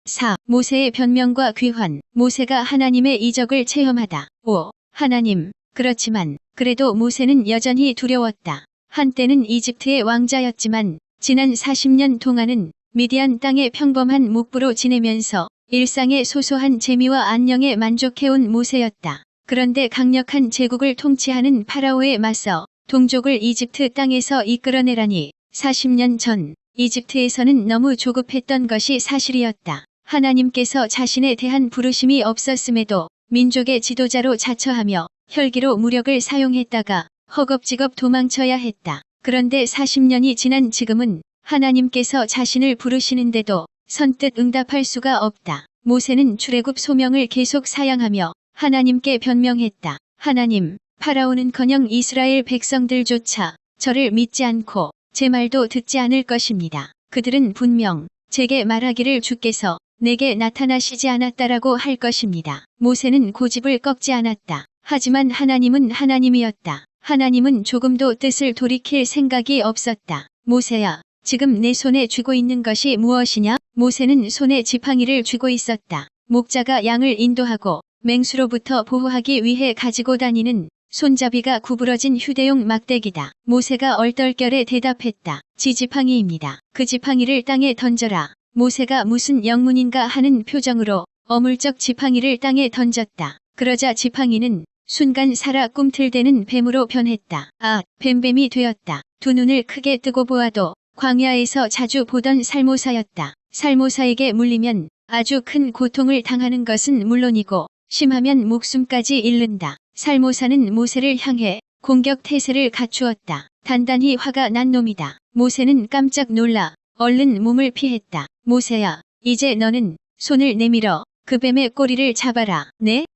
4. 모세의 변명과 귀환. 모세가 하나님의 이적을 체험하다. 5. 하나님. 그렇지만 그래도 모세는 여전히 두려웠다. 한때는 이집트의 왕자였지만 지난 40년 동안은 미디안 땅의 평범한 목부로 지내면서 일상의 소소한 재미와 안녕에 만족해온 모세였다. 그런데 강력한 제국을 통치하는 파라오에 맞서 동족을 이집트 땅에서 이끌어내라니 40년 전 이집트에서는 너무 조급했던 것이 사실이었다. 하나님께서 자신에 대한 부르심이 없었음에도 민족의 지도자로 자처하며 혈기로 무력을 사용했다가 허겁지겁 도망쳐야 했다. 그런데 40년이 지난 지금은 하나님께서 자신을 부르시는데도 선뜻 응답할 수가 없다. 모세는 출애굽 소명을 계속 사양하며 하나님께 변명했다. 하나님, 파라오는커녕 이스라엘 백성들조차 저를 믿지 않고 제 말도 듣지 않을 것입니다. 그들은 분명 제게 말하기를 주께서 내게 나타나시지 않았다라고 할 것입니다. 모세는 고집을 꺾지 않았다. 하지만 하나님은 하나님이었다. 하나님은 조금도 뜻을 돌이킬 생각이 없었다. 모세야, 지금 내 손에 쥐고 있는 것이 무엇이냐? 모세는 손에 지팡이를 쥐고 있었다. 목자가 양을 인도하고 맹수로부터 보호하기 위해 가지고 다니는 손잡이가 구부러진 휴대용 막대기다. 모세가 얼떨결에 대답했다. 지팡이입니다. 그 지팡이를 땅에 던져라. 모세가 무슨 영문인가 하는 표정으로 어물쩍 지팡이를 땅에 던졌다. 그러자 지팡이는 순간 살아 꿈틀대는 뱀으로 변했다. 아, 뱀뱀이 되었다. 두 눈을 크게 뜨고 보아도 광야에서 자주 보던 살모사였다. 살모사에게 물리면 아주 큰 고통을 당하는 것은 물론이고 심하면 목숨까지 잃는다. 살모사는 모세를 향해 공격 태세를 갖추었다. 단단히 화가 난 놈이다. 모세는 깜짝 놀라 얼른 몸을 피했다. 모세야, 이제 너는 손을 내밀어 그 뱀의 꼬리를 잡아라. 네?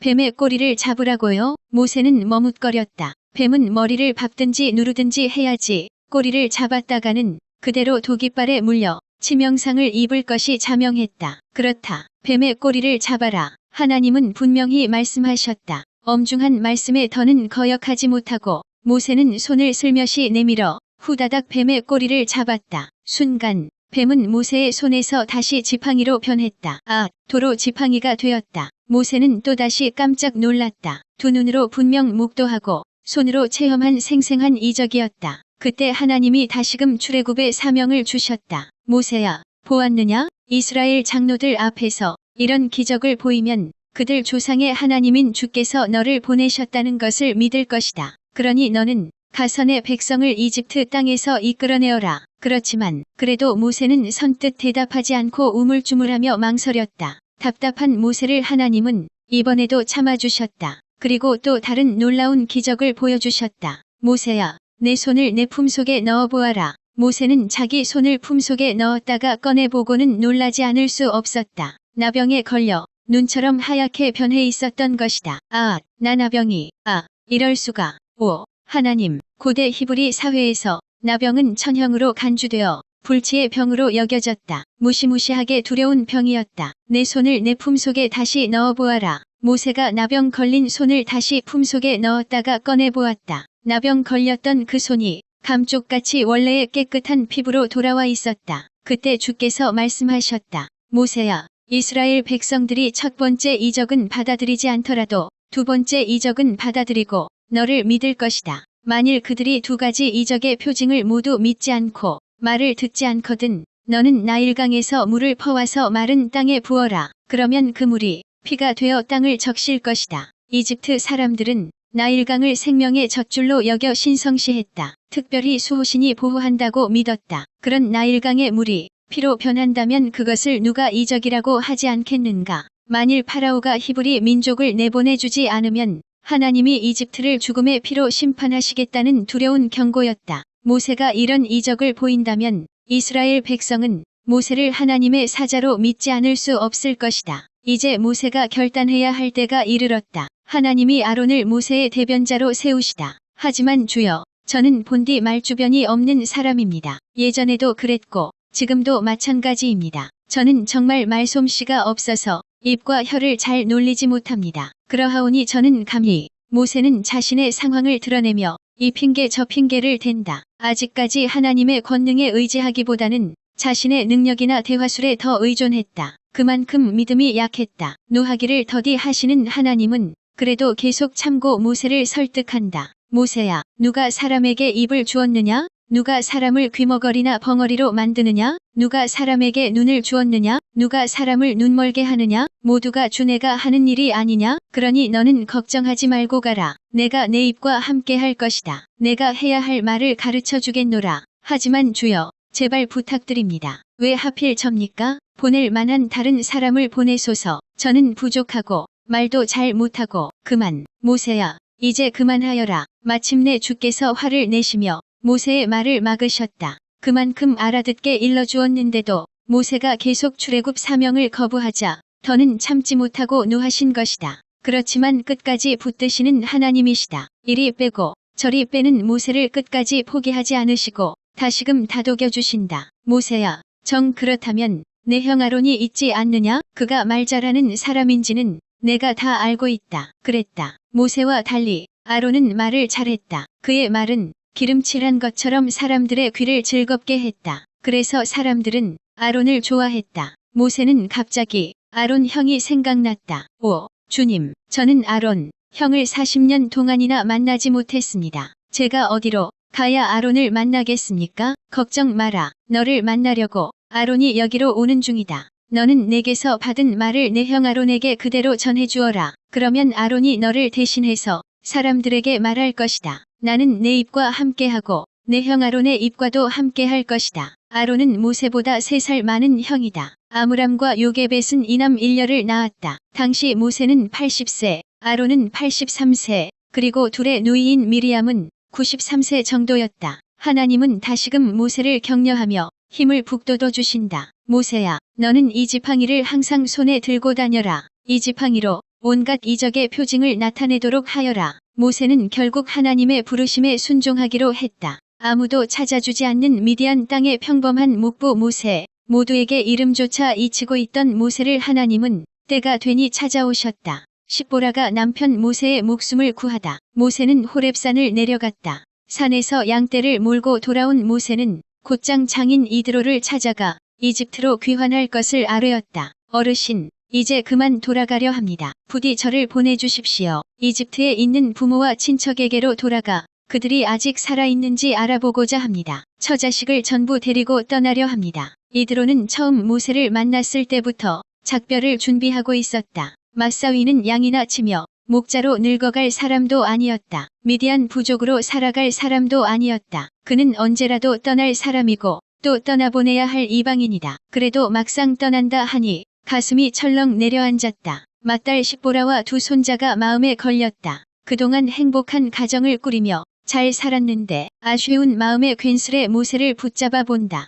뱀의 꼬리를 잡으라고요? 모세는 머뭇거렸다. 뱀은 머리를 밟든지 누르든지 해야지 꼬리를 잡았다가는 그대로 도깃발에 물려 치명상을 입을 것이 자명했다. 그렇다. 뱀의 꼬리를 잡아라. 하나님은 분명히 말씀하셨다. 엄중한 말씀에 더는 거역하지 못하고 모세는 손을 슬며시 내밀어 후다닥 뱀의 꼬리를 잡았다. 순간 뱀은 모세의 손에서 다시 지팡이로 변했다. 아, 도로 지팡이가 되었다. 모세는 또다시 깜짝 놀랐다. 두 눈으로 분명 목도하고 손으로 체험한 생생한 이적이었다. 그때 하나님이 다시금 출애굽의 사명을 주셨다. 모세야, 보았느냐? 이스라엘 장로들 앞에서 이런 기적을 보이면 그들 조상의 하나님인 주께서 너를 보내셨다는 것을 믿을 것이다. 그러니 너는 가서 내 백성을 이집트 땅에서 이끌어내어라. 그렇지만 그래도 모세는 선뜻 대답하지 않고 우물쭈물하며 망설였다. 답답한 모세를 하나님은 이번에도 참아주셨다. 그리고 또 다른 놀라운 기적을 보여주셨다. 모세야, 내 손을 내 품속에 넣어보아라. 모세는 자기 손을 품속에 넣었다가 꺼내보고는 놀라지 않을 수 없었다. 나병에 걸려 눈처럼 하얗게 변해 있었던 것이다. 아, 나 나병이. 아, 이럴 수가. 오, 하나님. 고대 히브리 사회에서 나병은 천형으로 간주되어 불치의 병으로 여겨졌다. 무시무시하게 두려운 병이었다. 내 손을 내 품속에 다시 넣어보아라. 모세가 나병 걸린 손을 다시 품속에 넣었다가 꺼내보았다. 나병 걸렸던 그 손이 감쪽같이 원래의 깨끗한 피부로 돌아와 있었다. 그때 주께서 말씀하셨다. 모세야, 이스라엘 백성들이 첫 번째 이적은 받아들이지 않더라도 두 번째 이적은 받아들이고 너를 믿을 것이다. 만일 그들이 두 가지 이적의 표징을 모두 믿지 않고 말을 듣지 않거든 너는 나일강에서 물을 퍼와서 마른 땅에 부어라. 그러면 그 물이 피가 되어 땅을 적실 것이다. 이집트 사람들은 나일강을 생명의 젖줄로 여겨 신성시했다. 특별히 수호신이 보호한다고 믿었다. 그런 나일강의 물이 피로 변한다면 그것을 누가 이적이라고 하지 않겠는가. 만일 파라오가 히브리 민족을 내보내주지 않으면 하나님이 이집트를 죽음의 피로 심판하시겠다는 두려운 경고였다. 모세가 이런 이적을 보인다면 이스라엘 백성은 모세를 하나님의 사자로 믿지 않을 수 없을 것이다. 이제 모세가 결단해야 할 때가 이르렀다. 하나님이 아론을 모세의 대변자로 세우시다. 하지만 주여, 저는 본디 말주변이 없는 사람입니다. 예전에도 그랬고 지금도 마찬가지입니다. 저는 정말 말솜씨가 없어서 입과 혀를 잘 놀리지 못합니다. 그러하오니 저는 감히 모세는 자신의 상황을 드러내며 이 핑계 저 핑계를 댄다. 아직까지 하나님의 권능에 의지하기보다는 자신의 능력이나 대화술에 더 의존했다. 그만큼 믿음이 약했다. 노하기를 더디하시는 하나님은 그래도 계속 참고 모세를 설득한다. 모세야, 누가 사람에게 입을 주었느냐? 누가 사람을 귀머거리나 벙어리로 만드느냐? 누가 사람에게 눈을 주었느냐? 누가 사람을 눈멀게 하느냐? 모두가 주내가 하는 일이 아니냐? 그러니 너는 걱정하지 말고 가라. 내가 내 입과 함께 할 것이다. 내가 해야 할 말을 가르쳐 주겠노라. 하지만 주여, 제발 부탁드립니다. 왜 하필 접니까? 보낼 만한 다른 사람을 보내소서. 저는 부족하고 말도 잘 못하고. 그만. 모세야, 이제 그만하여라. 마침내 주께서 화를 내시며 모세의 말을 막으셨다. 그만큼 알아듣게 일러주었는데도 모세가 계속 출애굽 사명을 거부하자 더는 참지 못하고 노하신 것이다. 그렇지만 끝까지 붙드시는 하나님이시다. 이리 빼고 저리 빼는 모세를 끝까지 포기하지 않으시고 다시금 다독여 주신다. 모세야, 정 그렇다면 내 형 아론이 있지 않느냐? 그가 말 잘하는 사람인지는 내가 다 알고 있다. 그랬다. 모세와 달리 아론은 말을 잘했다. 그의 말은 기름칠한 것처럼 사람들의 귀를 즐겁게 했다. 그래서 사람들은 아론을 좋아했다. 모세는 갑자기 아론 형이 생각났다. 오, 주님, 저는 아론 형을 40년 동안이나 만나지 못했습니다. 제가 어디로 가야 아론을 만나겠습니까? 걱정 마라. 너를 만나려고 아론이 여기로 오는 중이다. 너는 내게서 받은 말을 내 형 아론에게 그대로 전해주어라. 그러면 아론이 너를 대신해서 사람들에게 말할 것이다. 나는 내 입과 함께하고 내 형 아론의 입과도 함께할 것이다. 아론은 모세보다 3살 많은 형이다. 아므람과 요게벳은 이남 일녀를 낳았다. 당시 모세는 80세, 아론은 83세, 그리고 둘의 누이인 미리암은 93세 정도였다. 하나님은 다시금 모세를 격려하며 힘을 북돋워 주신다. 모세야, 너는 이 지팡이를 항상 손에 들고 다녀라. 이 지팡이로 온갖 이적의 표징을 나타내도록 하여라. 모세는 결국 하나님의 부르심에 순종하기로 했다. 아무도 찾아주지 않는 미디안 땅의 평범한 목부 모세, 모두에게 이름조차 잊히고 있던 모세를 하나님은 때가 되니 찾아오셨다. 십보라가 남편 모세의 목숨을 구하다. 모세는 호렙산을 내려갔다. 산에서 양떼를 몰고 돌아온 모세는 곧장 장인 이드로를 찾아가 이집트로 귀환할 것을 아뢰었다. 어르신, 이제 그만 돌아가려 합니다. 부디 저를 보내주십시오. 이집트에 있는 부모와 친척에게로 돌아가 그들이 아직 살아있는지 알아보고자 합니다. 처자식을 전부 데리고 떠나려 합니다. 이드로는 처음 모세를 만났을 때부터 작별을 준비하고 있었다. 맞사위는 양이나 치며 목자로 늙어갈 사람도 아니었다. 미디안 부족으로 살아갈 사람도 아니었다. 그는 언제라도 떠날 사람이고 또 떠나보내야 할 이방인이다. 그래도 막상 떠난다 하니 가슴이 철렁 내려앉았다. 맏딸 십보라와 두 손자가 마음에 걸렸다. 그동안 행복한 가정을 꾸리며 잘 살았는데 아쉬운 마음에 괜스레 모세를 붙잡아 본다.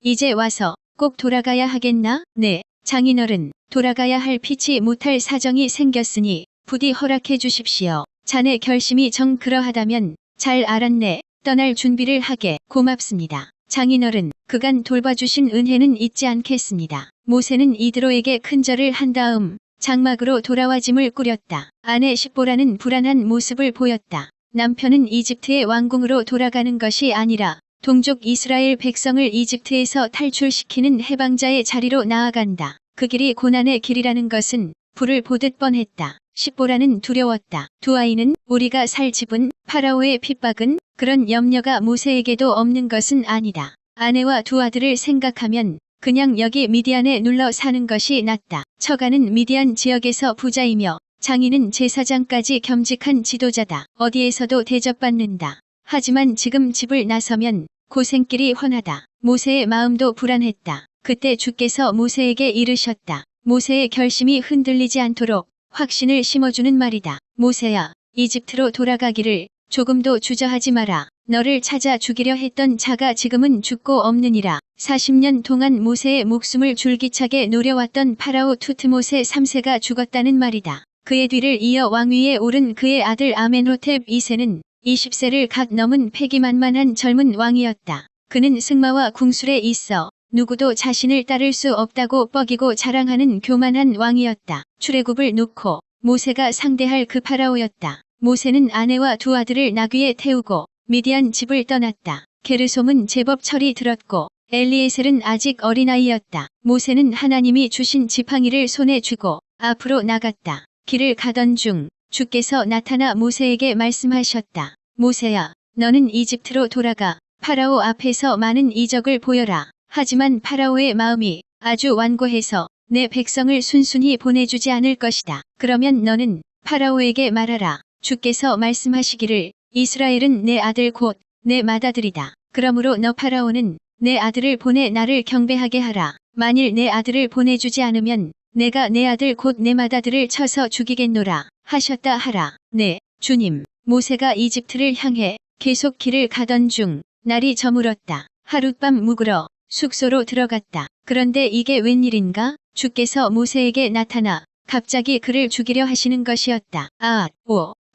이제 와서 꼭 돌아가야 하겠나? 네, 장인어른, 돌아가야 할 피치 못할 사정이 생겼으니 부디 허락해 주십시오. 자네 결심이 정 그러하다면 잘 알았네. 떠날 준비를 하게. 고맙습니다. 장인어른, 그간 돌봐주신 은혜는 잊지 않겠습니다. 모세는 이드로에게 큰절을 한 다음 장막으로 돌아와 짐을 꾸렸다. 아내 십보라는 불안한 모습을 보였다. 남편은 이집트의 왕궁으로 돌아가는 것이 아니라 동족 이스라엘 백성을 이집트에서 탈출시키는 해방자의 자리로 나아간다. 그 길이 고난의 길이라는 것은 불을 보듯 뻔했다. 십보라는 두려웠다. 두 아이는 우리가 살 집은 파라오의 핍박은 그런 염려가 모세에게도 없는 것은 아니다. 아내와 두 아들을 생각하면 그냥 여기 미디안에 눌러 사는 것이 낫다. 처가는 미디안 지역에서 부자이며 장인은 제사장까지 겸직한 지도자다. 어디에서도 대접받는다. 하지만 지금 집을 나서면 고생길이 훤하다. 모세의 마음도 불안했다. 그때 주께서 모세에게 이르셨다. 모세의 결심이 흔들리지 않도록 확신을 심어주는 말이다. 모세야, 이집트로 돌아가기를 조금도 주저하지 마라. 너를 찾아 죽이려 했던 자가 지금은 죽고 없느니라. 40년 동안 모세의 목숨을 줄기차게 노려왔던 파라오 투트모세 3세가 죽었다는 말이다. 그의 뒤를 이어 왕위에 오른 그의 아들 아멘호텝 2세는 20세를 갓 넘은 패기만만한 젊은 왕이었다. 그는 승마와 궁술에 있어 누구도 자신을 따를 수 없다고 뻐기고 자랑하는 교만한 왕이었다. 출애굽을 놓고 모세가 상대할 그 파라오였다. 모세는 아내와 두 아들을 나귀에 태우고 미디안 집을 떠났다. 게르솜은 제법 철이 들었고 엘리에셀은 아직 어린아이였다. 모세는 하나님이 주신 지팡이를 손에 쥐고 앞으로 나갔다. 길을 가던 중 주께서 나타나 모세에게 말씀하셨다. 모세야, 너는 이집트로 돌아가 파라오 앞에서 많은 이적을 보여라. 하지만 파라오의 마음이 아주 완고해서 내 백성을 순순히 보내주지 않을 것이다. 그러면 너는 파라오에게 말하라. 주께서 말씀하시기를 이스라엘은 내 아들 곧 내 맏아들이다. 그러므로 너 파라오는 내 아들을 보내 나를 경배하게 하라. 만일 내 아들을 보내주지 않으면 내가 내 아들 곧 내 맏아들을 쳐서 죽이겠노라 하셨다 하라. 네, 주님. 모세가 이집트를 향해 계속 길을 가던 중 날이 저물었다. 하룻밤 묵으러 숙소로 들어갔다. 그런데 이게 웬일인가? 주께서 모세에게 나타나 갑자기 그를 죽이려 하시는 것이었다.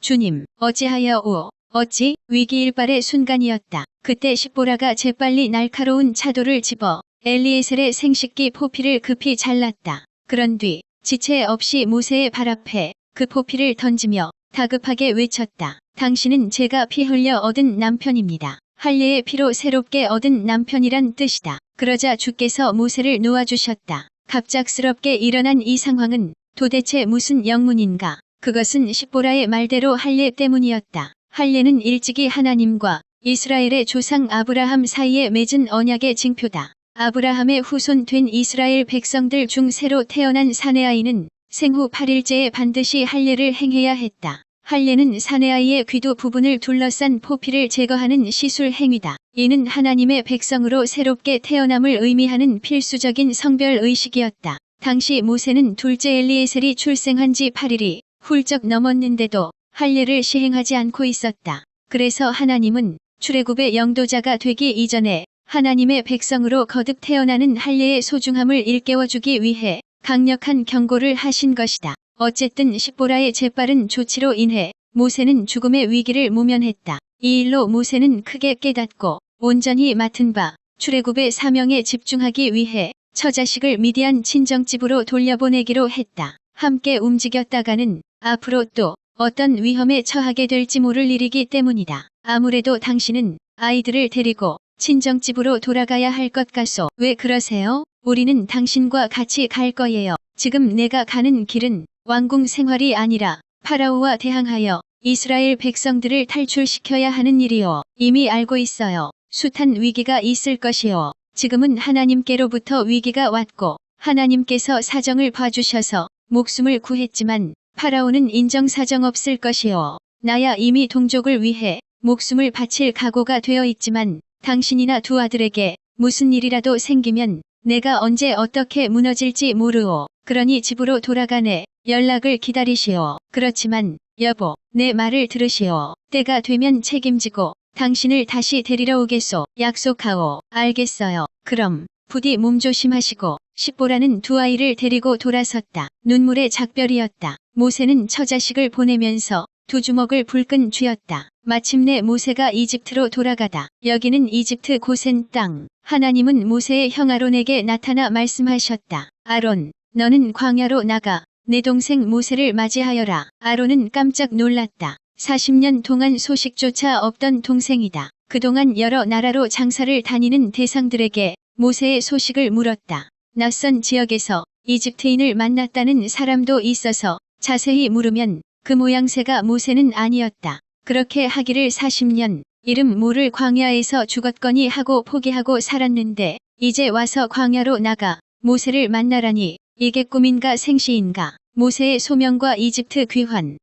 주님, 어찌하여 어찌? 위기일발의 순간이었다. 그때 십보라가 재빨리 날카로운 차도를 집어 엘리에셀의 생식기 포피를 급히 잘랐다. 그런 뒤 지체 없이 모세의 발 앞에 그 포피를 던지며 다급하게 외쳤다. 당신은 제가 피 흘려 얻은 남편입니다. 할례의 피로 새롭게 얻은 남편이란 뜻이다. 그러자 주께서 모세를 놓아주셨다. 갑작스럽게 일어난 이 상황은 도대체 무슨 영문인가? 그것은 십보라의 말대로 할례 때문이었다. 할례는 일찍이 하나님과 이스라엘의 조상 아브라함 사이에 맺은 언약의 징표다. 아브라함의 후손 된 이스라엘 백성들 중 새로 태어난 사내아이는 생후 8일째에 반드시 할례를 행해야 했다. 할례는 사내아이의 귀두 부분을 둘러싼 포피를 제거하는 시술 행위다. 이는 하나님의 백성으로 새롭게 태어남을 의미하는 필수적인 성별 의식이었다. 당시 모세는 둘째 엘리에셀이 출생한 지 8일이 훌쩍 넘었는데도 할례를 시행하지 않고 있었다. 그래서 하나님은 출애굽의 영도자가 되기 이전에 하나님의 백성으로 거듭 태어나는 할례의 소중함을 일깨워주기 위해 강력한 경고를 하신 것이다. 어쨌든 십보라의 재빠른 조치로 인해 모세는 죽음의 위기를 모면했다. 이 일로 모세는 크게 깨닫고 온전히 맡은 바 출애굽의 사명에 집중하기 위해 처자식을 미디안 친정집으로 돌려보내기로 했다. 함께 움직였다가는 앞으로 또 어떤 위험에 처하게 될지 모를 일이기 때문이다. 아무래도 당신은 아이들을 데리고 친정집으로 돌아가야 할 것 같소. 왜 그러세요? 우리는 당신과 같이 갈 거예요. 지금 내가 가는 길은 왕궁 생활이 아니라 파라오와 대항하여 이스라엘 백성들을 탈출시켜야 하는 일이요. 이미 알고 있어요. 숱한 위기가 있을 것이요. 지금은 하나님께로부터 위기가 왔고 하나님께서 사정을 봐주셔서 목숨을 구했지만 파라오는 인정사정 없을 것이요. 나야 이미 동족을 위해 목숨을 바칠 각오가 되어 있지만 당신이나 두 아들에게 무슨 일이라도 생기면 내가 언제 어떻게 무너질지 모르오. 그러니 집으로 돌아가네. 연락을 기다리시오. 그렇지만 여보, 내 말을 들으시오. 때가 되면 책임지고 당신을 다시 데리러 오겠소. 약속하오. 알겠어요. 그럼 부디 몸 조심하시고. 십보라는 두 아이를 데리고 돌아섰다. 눈물의 작별이었다. 모세는 처자식을 보내면서 두 주먹을 불끈 쥐었다. 마침내 모세가 이집트로 돌아가다. 여기는 이집트 고센 땅. 하나님은 모세의 형 아론에게 나타나 말씀하셨다. 아론, 너는 광야로 나가 내 동생 모세를 맞이하여라. 아론은 깜짝 놀랐다. 40년 동안 소식조차 없던 동생이다. 그동안 여러 나라로 장사를 다니는 대상들에게 모세의 소식을 물었다. 낯선 지역에서 이집트인을 만났다는 사람도 있어서 자세히 물으면 그 모양새가 모세는 아니었다. 그렇게 하기를 40년 이름 모를 광야에서 죽었거니 하고 포기하고 살았는데 이제 와서 광야로 나가 모세를 만나라니 이게 꿈인가 생시인가. 모세의 소명과 이집트 귀환.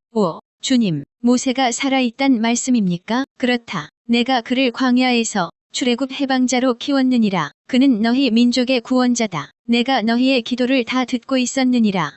주님, 모세가 살아있단 말씀입니까? 그렇다. 내가 그를 광야에서 출애굽 해방자로 키웠느니라. 그는 너희 민족의 구원자다. 내가 너희의 기도를 다 듣고 있었느니라.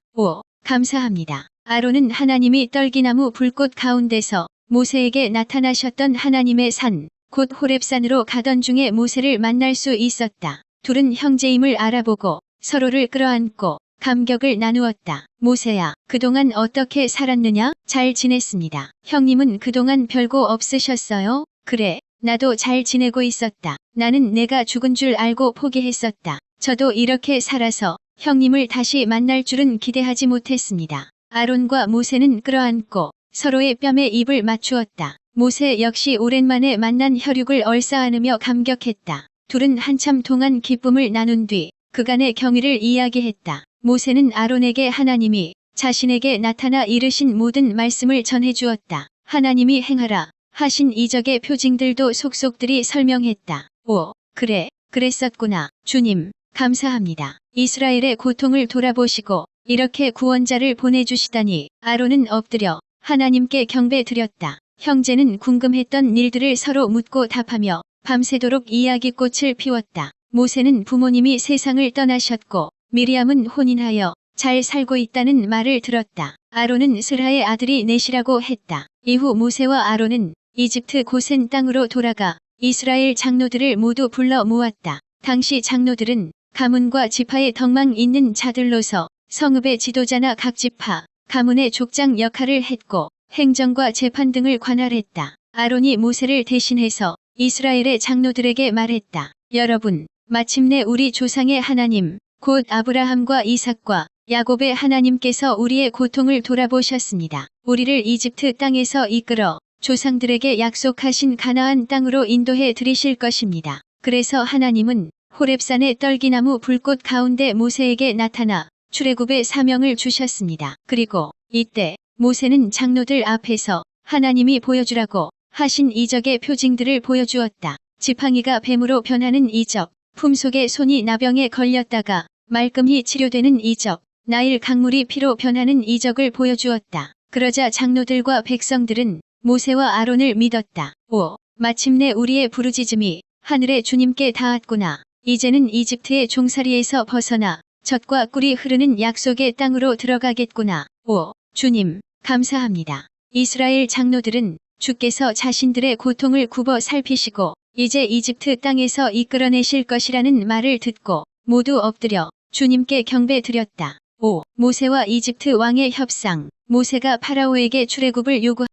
감사합니다. 아론은 하나님이 떨기나무 불꽃 가운데서 모세에게 나타나셨던 하나님의 산, 곧 호렙산으로 가던 중에 모세를 만날 수 있었다. 둘은 형제임을 알아보고 서로를 끌어안고 감격을 나누었다. 모세야, 그동안 어떻게 살았느냐? 잘 지냈습니다. 형님은 그동안 별거 없으셨어요? 그래, 나도 잘 지내고 있었다. 나는 내가 죽은 줄 알고 포기했었다. 저도 이렇게 살아서 형님을 다시 만날 줄은 기대하지 못했습니다. 아론과 모세는 끌어안고 서로의 뺨에 입을 맞추었다. 모세 역시 오랜만에 만난 혈육을 얼싸안으며 감격했다. 둘은 한참 동안 기쁨을 나눈 뒤 그간의 경위를 이야기했다. 모세는 아론에게 하나님이 자신에게 나타나 이르신 모든 말씀을 전해주었다. 하나님이 행하라 하신 이적의 표징들도 속속들이 설명했다. 오, 그래, 그랬었구나. 주님, 감사합니다. 이스라엘의 고통을 돌아보시고 이렇게 구원자를 보내주시다니. 아론은 엎드려 하나님께 경배드렸다. 형제는 궁금했던 일들을 서로 묻고 답하며 밤새도록 이야기꽃을 피웠다. 모세는 부모님이 세상을 떠나셨고 미리암은 혼인하여 잘 살고 있다는 말을 들었다. 아론은 스라의 아들이 넷이라고 했다. 이후 모세와 아론은 이집트 고센 땅으로 돌아가 이스라엘 장로들을 모두 불러 모았다. 당시 장로들은 가문과 지파의 덕망 있는 자들로서 성읍의 지도자나 각 지파, 가문의 족장 역할을 했고 행정과 재판 등을 관할했다. 아론이 모세를 대신해서 이스라엘의 장로들에게 말했다. 여러분, 마침내 우리 조상의 하나님, 곧 아브라함과 이삭과 야곱의 하나님께서 우리의 고통을 돌아보셨습니다. 우리를 이집트 땅에서 이끌어 조상들에게 약속하신 가나안 땅으로 인도해 드리실 것입니다. 그래서 하나님은 호렙산의 떨기나무 불꽃 가운데 모세에게 나타나 출애굽의 사명을 주셨습니다. 그리고 이때 모세는 장로들 앞에서 하나님이 보여주라고 하신 이적의 표징들을 보여주었다. 지팡이가 뱀으로 변하는 이적, 품속에 손이 나병에 걸렸다가 말끔히 치료되는 이적, 나일 강물이 피로 변하는 이적을 보여주었다. 그러자 장로들과 백성들은 모세와 아론을 믿었다. 오, 마침내 우리의 부르짖음이 하늘의 주님께 닿았구나. 이제는 이집트의 종살이에서 벗어나 젖과 꿀이 흐르는 약속의 땅으로 들어가겠구나. 오, 주님, 감사합니다. 이스라엘 장로들은 주께서 자신들의 고통을 굽어 살피시고 이제 이집트 땅에서 이끌어내실 것이라는 말을 듣고 모두 엎드려 주님께 경배드렸다. 5. 모세와 이집트 왕의 협상. 모세가 파라오에게 출애굽을 요구